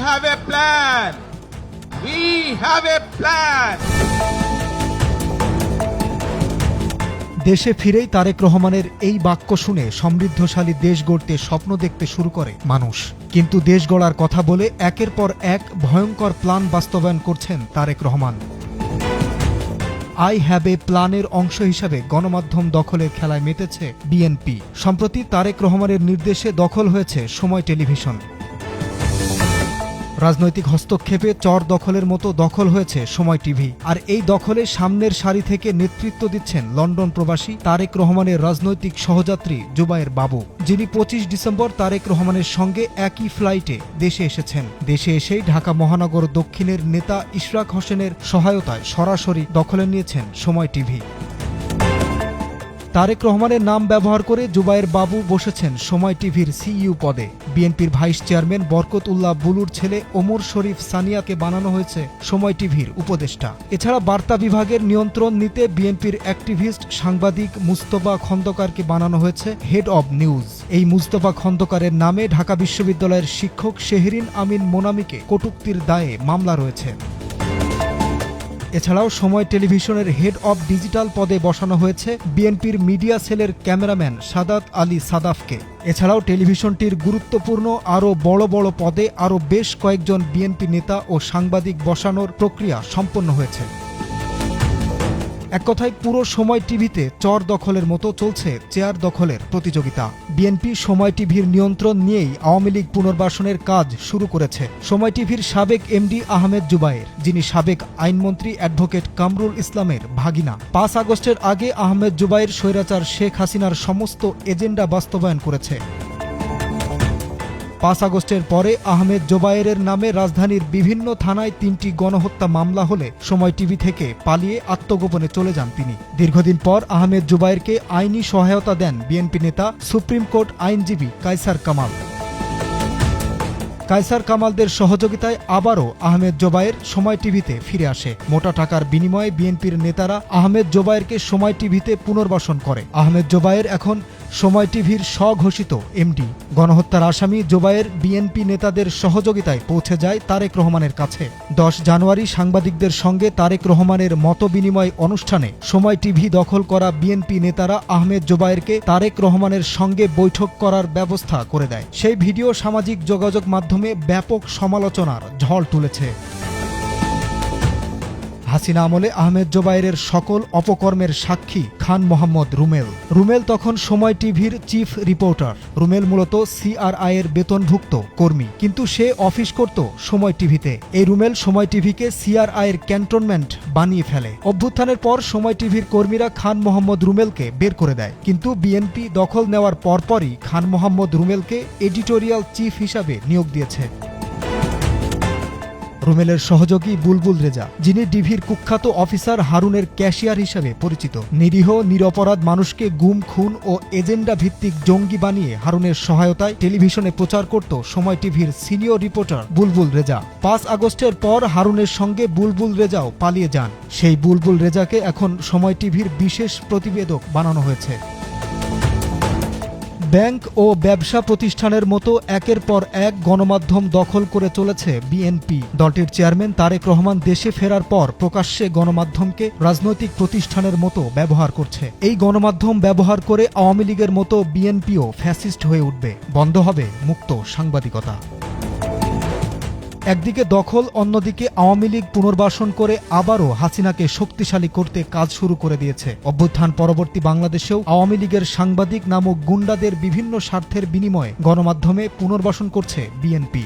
have a plan. We have a plan. দেশে ফিরেই তারেক রহমানের এই বাক্য শুনে সমৃদ্ধশালী দেশ গড়তে স্বপ্ন দেখতে শুরু করে মানুষ। কিন্তু দেশ গড়ার কথা বলে একের পর এক ভয়ঙ্কর প্ল্যান বাস্তবায়ন করছেন Tarique Rahman. I have a প্ল্যানের অংশ হিসাবে গণমাধ্যম দখলের খেলায় মেতেছে বিএনপি। সম্প্রতি তারেক রহমানের নির্দেশে দখল হয়েছে সময় টেলিভিশন। রাজনৈতিক হস্তক্ষেপে চর দখলের মতো দখল হয়েছে সময় টিভি। আর এই দখলে সামনের সারি থেকে নেতৃত্ব দিচ্ছেন লন্ডন প্রবাসী তারেক রহমানের রাজনৈতিক সহযাত্রী জুবায়ের বাবু, যিনি ২৫ ডিসেম্বর তারেক রহমানের সঙ্গে একই ফ্লাইটে দেশে এসেছেন। দেশে এসেই ঢাকা মহানগর দক্ষিণের নেতা ইশরাক হোসেনের সহায়তায় সরাসরি দখলে নিয়েছেন সময় টিভি। তারেক রহমানের নাম ব্যবহার করে জুবায়ের বাবু বসেছেন সময় টিভির সিইও পদে। বিএনপির ভাইস চেয়ারম্যান বরকত উল্লাহ বুলুর ছেলে ওমর শরীফ সানিয়াকে বানানো হয়েছে সময় টিভির উপদেষ্টা। এছাড়া বার্তা বিভাগের নিয়ন্ত্রণ নিতে বিএনপির অ্যাক্টিভিস্ট সাংবাদিক মুস্তফা খন্দকারকে বানানো হয়েছে হেড অব নিউজ। এই মুস্তফা খন্দকারের নামে ঢাকা বিশ্ববিদ্যালয়ের শিক্ষক শেহরিন আমিন মোনামিকে কটূক্তির দায়ে মামলা রয়েছে। এছাড়াও সময় টেলিভিশনের হেড অব ডিজিটাল পদে বসানো হয়েছে বিএনপির মিডিয়া সেলের ক্যামেরাম্যান সাদাত আলী সাদাফকে। এছাড়াও টেলিভিশনটির গুরুত্বপূর্ণ আরও বড় বড় পদে আরও বেশ কয়েকজন বিএনপি নেতা ও সাংবাদিক বসানোর প্রক্রিয়া সম্পন্ন হয়েছে। এক কথায় পুরো সময় টিভিতে চর দখলের মতো চলছে চেয়ার দখলের প্রতিযোগিতা। বিএনপি সময় টিভির নিয়ন্ত্রণ নিয়েই আওয়ামী লীগ পুনর্বাসনের কাজ শুরু করেছে। সময় টিভির সাবেক এমডি আহমেদ জুবায়ের, যিনি সাবেক আইনমন্ত্রী অ্যাডভোকেট কামরুল ইসলামের ভাগিনা। ৫ আগস্টের আগে আহমেদ জুবায়ের স্বৈরাচার শেখ হাসিনার সমস্ত এজেন্ডা বাস্তবায়ন করেছে। ৫ আগস্টের পরে আহমেদ জোবায়েরের নামে রাজধানীর বিভিন্ন থানায় ৩টি গণহত্যা মামলা হলে সময় টিভি থেকে পালিয়ে আত্মগোপনে চলে যান তিনি। দীর্ঘদিন পর আহমেদ জোবায়েরকে আইনি সহায়তা দেন বিএনপি নেতা সুপ্রিম কোর্ট আইনজীবী কায়সার কামাল। কায়সার কামালদের সহযোগিতায় আবারও আহমেদ জোবায়ের সময় টিভিতে ফিরে আসে। মোটা টাকার বিনিময়ে বিএনপির নেতারা আহমেদ জোবায়েরকে সময় টিভিতে পুনর্বাসন করে। আহমেদ জোবায়ের এখন সময় টিভির স্বঘোষিত এমডি। গণহত্যার আসামি জোবায়ের বিএনপি নেতাদের সহযোগিতায় পৌঁছে যায় তারেক রহমানের কাছে। ১০ জানুয়ারি সাংবাদিকদের সঙ্গে তারেক রহমানের মতবিনিময় অনুষ্ঠানে সময় টিভি দখল করা বিএনপি নেতারা আহমেদ জোবায়েরকে তারেক রহমানের সঙ্গে বৈঠক করার ব্যবস্থা করে দেয়। সেই ভিডিও সামাজিক যোগাযোগ মাধ্যমে ব্যাপক সমালোচনার ঝড় তুলেছে। হাসিনা আমলে আহমেদ জোবায়েরের সকল অপকর্মের সাক্ষী খান মোহাম্মদ রুমেল। রুমেল তখন সময় টিভির চিফ রিপোর্টার। রুমেল মূলত সিআরআই এর বেতনভুক্ত কর্মী, কিন্তু সে অফিস করত সময় টিভিতে। এই রুমেল সময় টিভিকে সিআরআই এর ক্যান্টনমেন্ট বানিয়ে ফেলে। অভ্যুত্থানের পর সময় টিভির কর্মীরা খান মোহাম্মদ রুমেলকে বের করে দেয়, কিন্তু বিএনপি দখল নেওয়ার পরপরই খান মোহাম্মদ রুমেলকে এডিটোরিয়াল চিফ হিসাবে নিয়োগ দিয়েছে। রুমেলের সহযোগী বুলবুল রেজা, যিনি ডিভির কুখ্যাত অফিসার হারুনের ক্যাশিয়ার হিসেবে পরিচিত। নিরীহ নিরপরাধ মানুষকে গুম, খুন ও এজেন্ডা ভিত্তিক জঙ্গি বানিয়ে হারুনের সহায়তায় টেলিভিশনে প্রচার করত সময় টিভির সিনিয়র রিপোর্টার বুলবুল রেজা। ৫ আগস্টের পর হারুনের সঙ্গে বুলবুল রেজাও পালিয়ে যান। সেই বুলবুল রেজাকে এখন সময় টিভির বিশেষ প্রতিবেদক বানানো হয়েছে। ব্যাংক ও ব্যবসা প্রতিষ্ঠানের মতো একের পর এক গণমাধ্যম দখল করে চলেছে বিএনপি। দলটির চেয়ারম্যান তারেক রহমান দেশে ফেরার পর প্রকাশ্যে গণমাধ্যমকে রাজনৈতিক প্রতিষ্ঠানের মতো ব্যবহার করছে। এই গণমাধ্যম ব্যবহার করে আওয়ামী লীগের মতো বিএনপিও ফ্যাসিস্ট হয়ে উঠবে। বন্ধ হবে মুক্ত সাংবাদিকতা। একদিকে দখল, অন্যদিকে আওয়ামী লীগ পুনর্বাসন করে আবারও হাসিনাকে শক্তিশালী করতে কাজ শুরু করে দিয়েছে। অভ্যুত্থান পরবর্তী বাংলাদেশেও আওয়ামী লীগের সাংবাদিক নামক গুন্ডাদের বিভিন্ন স্বার্থের বিনিময়ে গণমাধ্যমে পুনর্বাসন করছে বিএনপি।